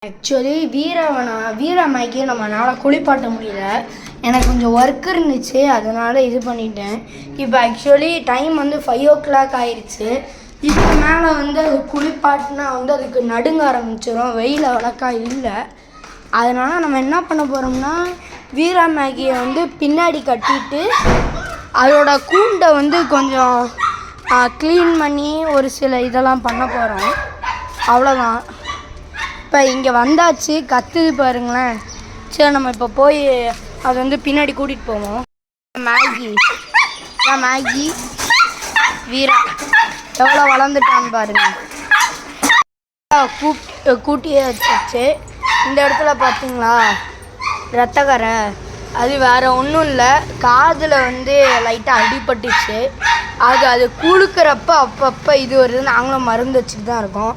Actually வீராமைக்கு நம்மளால் குளிப்பாட்ட முடியல. எனக்கு கொஞ்சம் ஒர்க் இருந்துச்சு, அதனால் இது பண்ணிட்டேன். இப்போ ஆக்சுவலி டைம் வந்து 5 o'clock ஆயிடுச்சு. இதுக்கு மேலே வந்து அது குளிப்பாட்டினா வந்து அதுக்கு நடுங்க ஆரம்பிச்சிடும். வெயில் அவ்வளோக்கா இல்லை. அதனால் நம்ம என்ன பண்ண போகிறோம்னா, வீராமையை வந்து பின்னாடி கட்டிட்டு அதோட கூண்டை வந்து கொஞ்சம் க்ளீன் பண்ணி ஒரு சில இதெல்லாம் பண்ண போகிறோம். அவ்வளோதான். இப்போ இங்கே வந்தாச்சு, கத்துது பாருங்களேன். சரி, நம்ம இப்போ போய் அதை வந்து பின்னாடி கூட்டிகிட்டு போவோம். மேகி வீரா எவ்வளோ வளர்ந்துட்டான்னு பாருங்க. கூட்டியே வச்சு இந்த இடத்துல பார்த்தீங்களா ரத்தக்கரை, அது வேறு ஒன்றும் இல்லை, காதில் வந்து லைட்டாக அடிபட்டுச்சு. அது குளுக்கிறப்ப அப்பப்போ இது வருது. நாங்களும் மருந்து வச்சுட்டு தான் இருக்கோம்.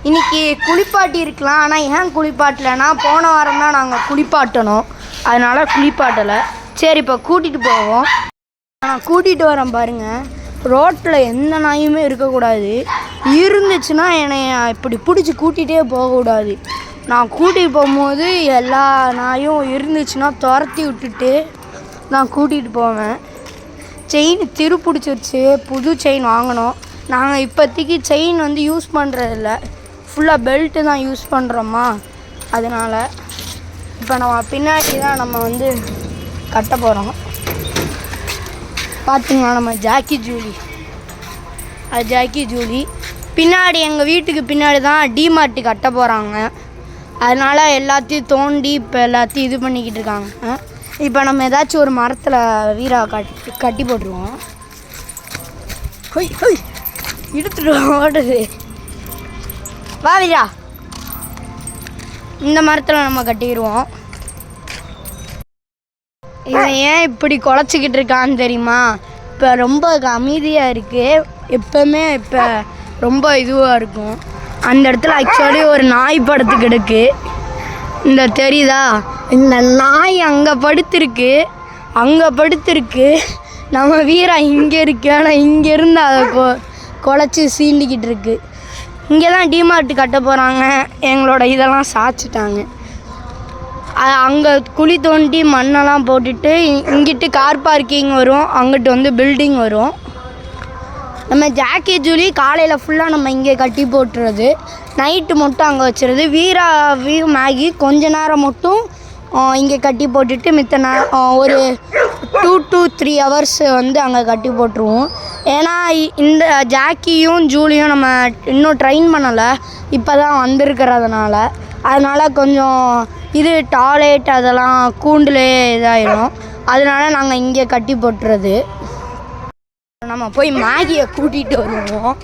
இன்றைக்கி குளிப்பாட்டி இருக்கலாம், ஆனால் ஏன் குளிப்பாட்டலைன்னா போன வாரம் தான் நாங்கள் குளிப்பாட்டணும், அதனால் குளிப்பாட்டலை. சரி, இப்போ கூட்டிகிட்டு போவோம். நான் கூட்டிகிட்டு வரேன் பாருங்கள். ரோட்டில் எந்த நாயுமே இருக்கக்கூடாது. இருந்துச்சுன்னா என்னை இப்படி பிடிச்சி கூட்டிகிட்டே போகக்கூடாது. நான் கூட்டிகிட்டு போகும்போது எல்லா நாயும் இருந்துச்சுன்னா துரத்தி விட்டுட்டு நான் கூட்டிகிட்டு போவேன். செயின் பிடிச்சிருச்சு, புது செயின் வாங்கினோம். நாங்கள் இப்போதைக்கு செயின் வந்து யூஸ் பண்ணுறதில்ல, ஃபுல்லாக பெல்ட்டு தான் யூஸ் பண்ணுறோமா, அதனால் இப்போ நம்ம பின்னாடி தான் நம்ம வந்து கட்ட போகிறோம். பார்த்திங்களா, நம்ம ஜாக்கி ஜூலி பின்னாடி எங்கள் வீட்டுக்கு பின்னாடி தான் டிமார்ட் கட்ட போகிறாங்க. அதனால் எல்லாத்தையும் தோண்டி இப்போ எல்லாத்தையும் இது பண்ணிக்கிட்டு இருக்காங்க. இப்போ நம்ம ஏதாச்சும் ஒரு மரத்தில் வீரா கட்டி போட்டுருவோம். இழுத்துட்டு ஓடுது. வா வீரா, இந்த மரத்தில் நம்ம கட்டிடுவோம். இவன் ஏன் இப்படி குலைச்சிக்கிட்டு இருக்கான்னு தெரியுமா? இப்போ ரொம்ப அமைதியாக இருக்குது. எப்போவுமே இப்போ ரொம்ப இதுவாக இருக்கும். அந்த இடத்துல ஆக்சுவலி ஒரு நாய் படுத்து கிடக்கு. இந்த தெரியுதா, இந்த நாய் அங்கே படுத்துருக்கு. நம்ம வீரா இங்கே இருக்கு, ஆனால் இங்கேருந்து அதை குலைச்சி சீண்டிக்கிட்டு இருக்கு. இங்கே தான் டிமார்ட் கட்ட போகிறாங்க. எங்களோட இதெல்லாம் சாய்ச்சிட்டாங்க. அங்கே குழி தோண்டி மண்ணெல்லாம் போட்டுட்டு இங்கிட்டு கார் பார்க்கிங் வரும், அங்கிட்டு வந்து பில்டிங் வரும். நம்ம ஜாக்கி ஜூலி காலையில் ஃபுல்லாக நம்ம இங்கே கட்டி போட்டுறது, நைட்டு மட்டும் அங்கே வச்சுருது. மேகி கொஞ்ச நேரம் மட்டும் இங்கே கட்டி போட்டுட்டு மித்த ஒரு 2 to 3 hours வந்து அங்கே கட்டி போட்டுருவோம். ஏன்னா இந்த ஜாக்கியும் ஜூலியும் நம்ம இன்னும் ட்ரெயின் பண்ணலை, இப்போ தான் வந்திருக்கிறதுனால. அதனால் கொஞ்சம் இது டாய்லெட் அதெல்லாம் கூண்டுலே இதாகிடும். அதனால் நாங்கள் இங்கே கட்டி போட்டுறது. நம்ம போய் மேகியை கூட்டிகிட்டு வருவோம்.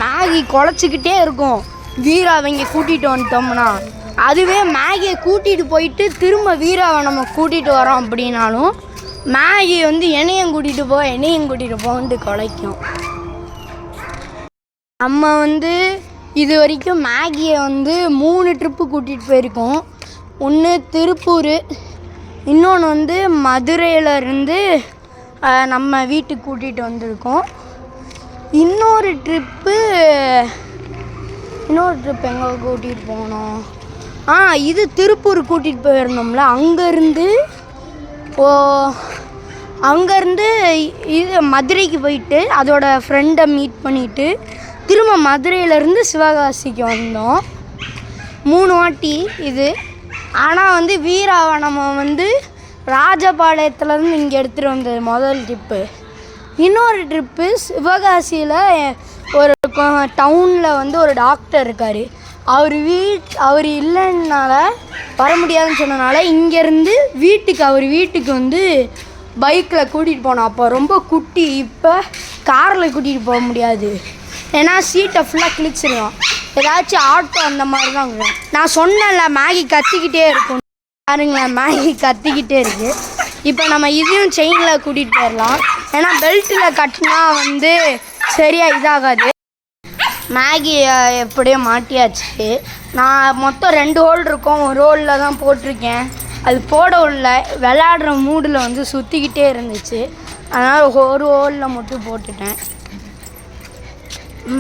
மேகி குலைச்சிக்கிட்டே இருக்கும். வீராவை இங்கே கூட்டிகிட்டு வந்துட்டோம்னா, அதுவே மேகியை கூட்டிகிட்டு போயிட்டு திரும்ப வீராவை நம்ம கூட்டிகிட்டு வரோம் அப்படின்னாலும் மேகி வந்து என்னையும் கூட்டிகிட்டு போன்ட்டு குலைக்கும். நம்ம வந்து இது வரைக்கும் மேகியை வந்து 3 ட்ரிப்பு கூட்டிகிட்டு போயிருக்கோம். ஒன்று திருப்பூர், இன்னொன்று வந்து மதுரையிலேருந்து நம்ம வீட்டுக்கு கூட்டிகிட்டு வந்திருக்கோம். இன்னொரு ட்ரிப்பு எங்கே கூட்டிகிட்டு போனோம்? இது திருப்பூர் கூட்டிகிட்டு போயிருந்தோம்ல. அங்கேருந்து இது மதுரைக்கு போயிட்டு அதோட ஃப்ரெண்டை மீட் பண்ணிவிட்டு திரும்ப மதுரையிலேருந்து சிவகாசிக்கு வந்தோம். 3 வாட்டி இது. ஆனால் வந்து வீராவை நம்ம வந்து ராஜபாளையத்துலேருந்து இங்கே எடுத்துகிட்டு வந்தது முதல் ட்ரிப்பு. இன்னொரு ட்ரிப்பு சிவகாசியில் ஒரு டவுனில் வந்து ஒரு டாக்டர் இருக்கார். அவர் இல்லைன்னால வர முடியாதுன்னு சொன்னனால இங்கேருந்து அவர் வீட்டுக்கு வந்து பைக்கில் கூட்டிகிட்டு போனோம். அப்போ ரொம்ப குட்டி, இப்போ காரில் கூட்டிகிட்டு போக முடியாது, ஏன்னா சீட்டை ஃபுல்லாக கிழிச்சிருவோம். ஏதாச்சும் ஆட்டோ அந்த மாதிரி தான். நான் சொன்னேன்ல மேகி கத்திக்கிட்டே இருக்கும் பாருங்களேன், மேகி கத்திக்கிட்டே இருக்குது. இப்போ நம்ம இதையும் செயினில் கூட்டிகிட்டு போயிடலாம், ஏன்னா பெல்ட்டில் கட்டினா வந்து சரியாக இதாகாது. மேகி எப்படியோ மாட்டியாச்சு. நான் மொத்தம் 2 ஹோல் இருக்கும், ஒரு ஹோலில் தான் போட்டிருக்கேன். அது போட உள்ள விளையாடுற மூடில் வந்து சுற்றிக்கிட்டே இருந்துச்சு, அதனால் ஒரு ஹோலில் மட்டும் போட்டுட்டேன்.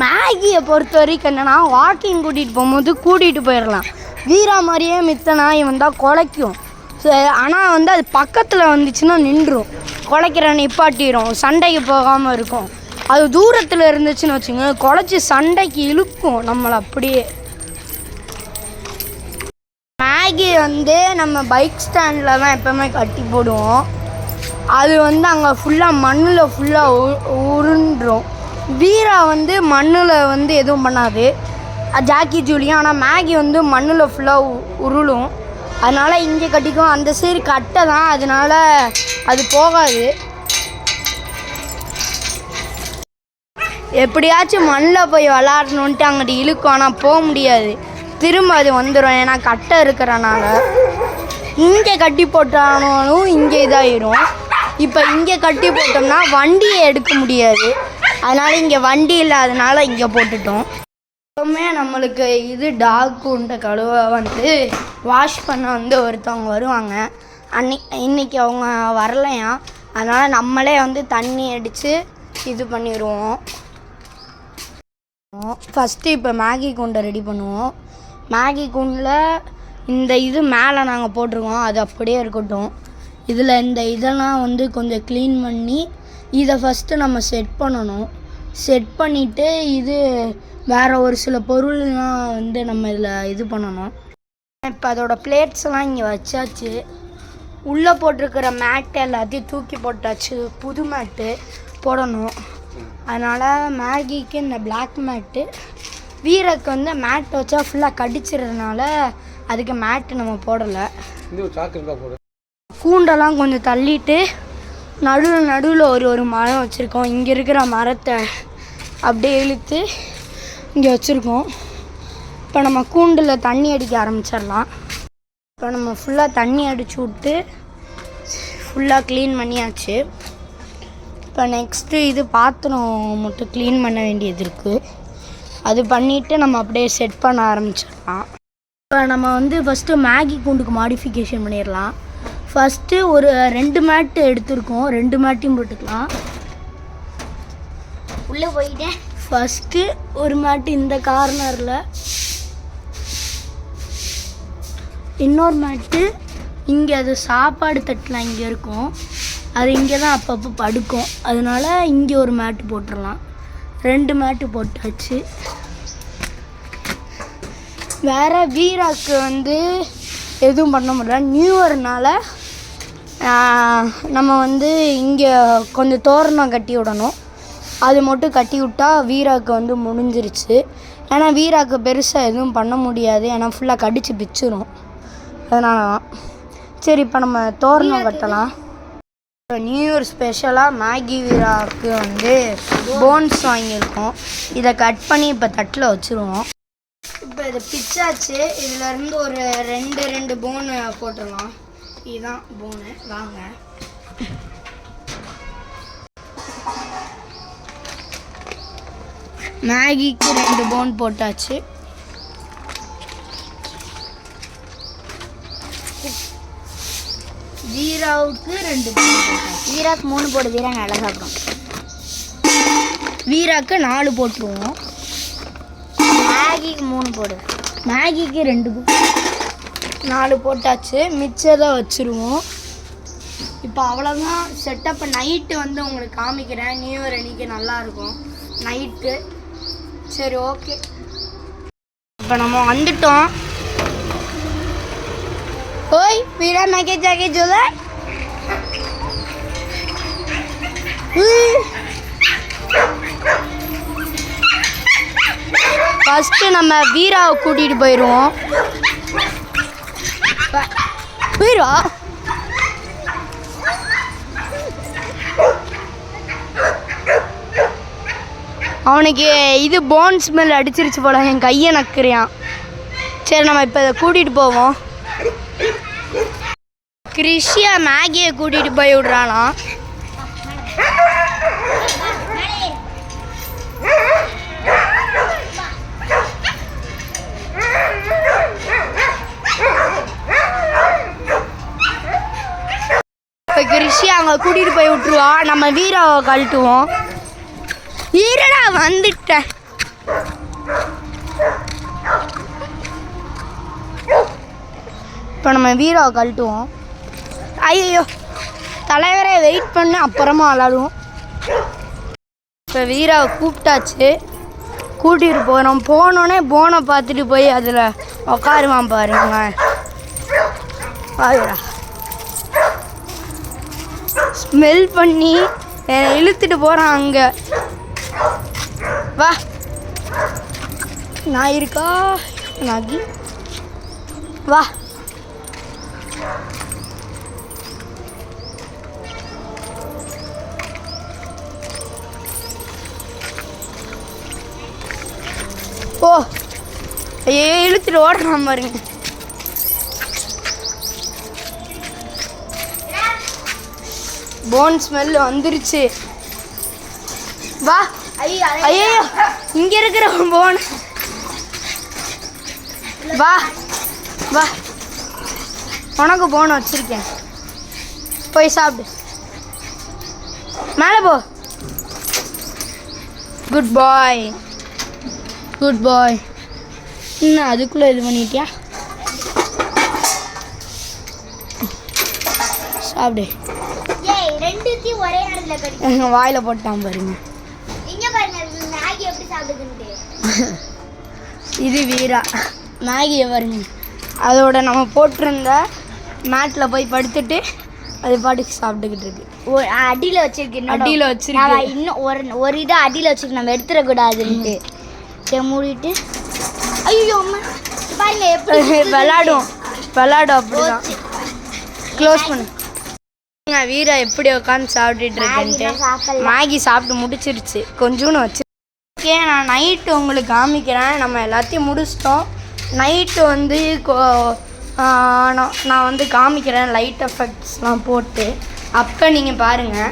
மேகியை பொறுத்த வரைக்கும் என்னென்னா, வாக்கிங் கூட்டிகிட்டு போகும்போது கூட்டிகிட்டு போயிடலாம். வீரா மாதிரியே மித்த நாய் வந்தால் குலைக்கும். ஆனால் வந்து அது பக்கத்தில் வந்துச்சுன்னா நின்றும், குலைக்கிற நிப்பாட்டிடும், சண்டைக்கு போகாமல் இருக்கும். அது தூரத்தில் இருந்துச்சுன்னு வச்சுங்க குலைச்சி சண்டைக்கு இழுக்கும் நம்மளை அப்படியே. மேகி வந்து நம்ம பைக் ஸ்டாண்டில் தான் எப்போவுமே கட்டி போடுவோம். அது வந்து அங்கே ஃபுல்லாக மண்ணில் ஃபுல்லாக உருண்டுரும். வீரா வந்து மண்ணில் வந்து எதுவும் பண்ணாது, ஜாக்கி ஜூலியும். ஆனால் மேகி வந்து மண்ணில் ஃபுல்லாக உருளும். அதனால் இங்கே கட்டிக்கும். அந்த சைடு கட்டை தான், அதனால் அது போகாது. எப்படியாச்சும் மண்ணில் போய் விளாடணுன்ட்டு அங்கிட்டு இழுக்கும், ஆனால் போக முடியாது, திரும்ப அது வந்துடும். ஏன்னா கட்டை இருக்கிறனால. இங்கே கட்டி போட்டாலும் இங்கே இதாகிடும். இப்போ இங்கே கட்டி போட்டோம்னா வண்டியை எடுக்க முடியாது, அதனால் இங்கே வண்டி இல்லாதனால இங்கே போட்டுட்டோம். எப்பவுமே நம்மளுக்கு இது டாக் உண்ட கழுவ வந்து வாஷ் பண்ண வந்து ஒருத்தவங்க வருவாங்க. இன்னைக்கு அவங்க வரலையா, அதனால் நம்மளே வந்து தண்ணி அடித்து இது பண்ணிடுவோம். ஃபஸ்ட்டு இப்போ மேகி கூண்டை ரெடி பண்ணுவோம். மேகி கூண்டில் இந்த இது மேலே நாங்கள் போட்டிருக்கோம், அது அப்படியே இருக்கட்டும். இதில் இந்த இதெல்லாம் வந்து கொஞ்சம் க்ளீன் பண்ணி இதை ஃபஸ்ட்டு நம்ம செட் பண்ணணும். செட் பண்ணிவிட்டு இது வேறு ஒரு சில பொருள்லாம் வந்து நம்ம இதில் இது பண்ணணும். இப்போ அதோட பிளேட்ஸ்லாம் இங்கே வச்சாச்சு. உள்ளே போட்டிருக்கிற மேட்டு எல்லாத்தையும் தூக்கி போட்டாச்சு, புது மேட்டு போடணும். அதனால் மேகிக்கு இந்த பிளாக் மேட்டு, வீரக்கு வந்து மேட் வச்சா ஃபுல்லாக கடிச்சிடுறதுனால அதுக்கு மேட்டு நம்ம போடலை. கூண்டெல்லாம் கொஞ்சம் தள்ளிட்டு நடுவில் ஒரு மரம் வச்சுருக்கோம். இங்கே இருக்கிற மரத்தை அப்படியே இழுத்து இங்கே வச்சுருக்கோம். இப்போ நம்ம கூண்டில் தண்ணி அடிக்க ஆரம்பிச்சிடலாம். இப்போ நம்ம ஃபுல்லாக தண்ணி அடித்து விட்டு ஃபுல்லாக க்ளீன் பண்ணியாச்சு. இப்போ நெக்ஸ்ட்டு இது பாத்திரம் மட்டும் க்ளீன் பண்ண வேண்டியது இருக்குது. அது பண்ணிவிட்டு நம்ம அப்படியே செட் பண்ண ஆரம்பிச்சிடலாம். இப்போ நம்ம வந்து ஃபஸ்ட்டு மேகி கூண்டுக்கு மாடிஃபிகேஷன் பண்ணிடலாம். ஃபஸ்ட்டு ஒரு 2 மேட்டு எடுத்துருக்கோம், 2 மேட்டையும் போட்டுக்கலாம். உள்ளே போயிட்டேன். ஃபஸ்ட்டு ஒரு மேட்டு இந்த கார்னரில், இன்னொரு மேட்டு இங்கே, அது சாப்பாடு தட்டில் இங்கே இருக்கும், அது இங்கே தான் அப்பப்போ படுக்கும், அதனால் இங்கே ஒரு மேட்டு போட்டுடலாம். 2 மேட்டு போட்டாச்சு. வேறு வீராக்கு வந்து எதுவும் பண்ண முடியல. நியூ இயர்னால நம்ம வந்து இங்கே கொஞ்சம் தோரணம் கட்டி விடணும். அது மட்டும் கட்டி விட்டா வீராக்கு வந்து முடிஞ்சிருச்சு. ஏன்னா வீராக்கு பெருசாக எதுவும் பண்ண முடியாது, ஏன்னா ஃபுல்லாக கடித்து பிச்சிரும். அதனால தான் சரி இப்போ நம்ம தோரணம் கட்டலாம். நியூ இயர் ஸ்பெஷலாக மேகி வீராவுக்கு வந்து போன்ஸ் வாங்கியிருக்கோம். இதை கட் பண்ணி இப்போ தட்டில் வச்சுருவோம். இப்போ இதை பிச்சாச்சு. இதிலேருந்து ஒரு 2 போனு போட்டுடலாம். இதுதான் போனு. வாங்க. மேகிக்கு 2 போன் போட்டாச்சு. வீராவுக்கு 2 போன் போட்டாச்சு. வீராக்கு 3 போடு, வீரா நல்லா சாப்பிடும். வீராக்கு 4 போட்டுருவோம். மேகிக்கு 3 போடு. மேகிக்கு 2 4 போட்டாச்சு. மிச்சதை வச்சுருவோம். இப்போ அவ்வளோதான் செட்டப். நைட்டு வந்து உங்களுக்கு காமிக்கிறேன். நியூ இயர் அன்றைக்கி நல்லாயிருக்கும் நைட்டு. சரி ஓகே, இப்போ நம்ம வந்துட்டோம். ஓய் வீரா மேகே ஜாகே ஜோல. ஃபஸ்ட்டு நம்ம வீராவை கூட்டிகிட்டு போயிடுவோம். வீரா அவனுக்கு இது போன் ஸ்மெல் அடிச்சிருச்சு போல, என் கையை நக்குறியான். சரி நம்ம இப்போ இதை கூட்டிகிட்டு போவோம். கிறிஷியா மேகியை கூட்டிகிட்டு போய் விட்றானா. இப்போ கிறிஷியா அங்கே கூட்டிகிட்டு போய் விட்ருவா. நம்ம வீராவை கழட்டுவோம். வீரடா வந்துட்டேன். இப்போ நம்ம வீராவை கழட்டுவோம். ஐயோ தலைவரே வெயிட் பண்ணு, அப்புறமா விளாடுவோம். இப்போ வீராவை கூப்பிட்டாச்சு, கூட்டிகிட்டு போகிறோம். போனோடனே போனை பார்த்துட்டு போய் அதில் உக்காருவான் பாருங்க. பாருடா, ஸ்மெல் பண்ணி இழுத்துட்டு போகிறான். அங்கே வா, நான் இருக்கா நாகி, வா. ஓ ஐயோ இழுத்துட்டு ஓடுறான் பாருங்க. போன் ஸ்மெல் வந்துருச்சு. வா. ஐயோ இங்கே இருக்கிற போன். வா வா, உனக்கு போன் வச்சிருக்கேன், போய் சாப்பிடு. மேலே போ. குட் பாய், குட் பாய். இன்னும் அதுக்குள்ளே இது பண்ணிட்டியா? சாப்பிடு. ரெண்டுத்தையும் ஒரே நேரத்துல கடிச்சு வாயில போட்டான் பாருங்க. இங்க பாருங்க மேகி எப்படி சாப்பிடுதுன்னு. இது வீரா மேகியை பாருங்க. அதோட நம்ம போட்டிருந்த மேட்டில் போய் படுத்துட்டு அது பாட்டுக்கு சாப்பிட்டுக்கிட்டு இருக்கு. அடியில் வச்சிருக்கு, அடியில் வச்சிருக்கு. இன்னும் ஒரு இதை அடியில் வச்சிருக்கு, நம்ம எடுத்துடக்கூடாதுன்ட்டு. சரி மூடிட்டு. ஐயோ பாருங்க எப்படி விளாடும் அப்படிதான். க்ளோஸ் பண்ணு. வீரா எப்படி உட்காந்து சாப்பிட்டுட்டு இருக்கேன்ட்டு மேகி சாப்பிட்டு முடிச்சிருச்சு. கொஞ்சோன்னு வச்சு. ஓகே, நான் நைட்டு உங்களுக்கு காமிக்கிறேன். நம்ம எல்லாத்தையும் முடிச்சிட்டோம். நைட்டு வந்து நான் வந்து காமிக்கிறேன் லைட் எஃபெக்ட்ஸ்லாம் போட்டு. அப்போ நீங்கள் பாருங்கள்.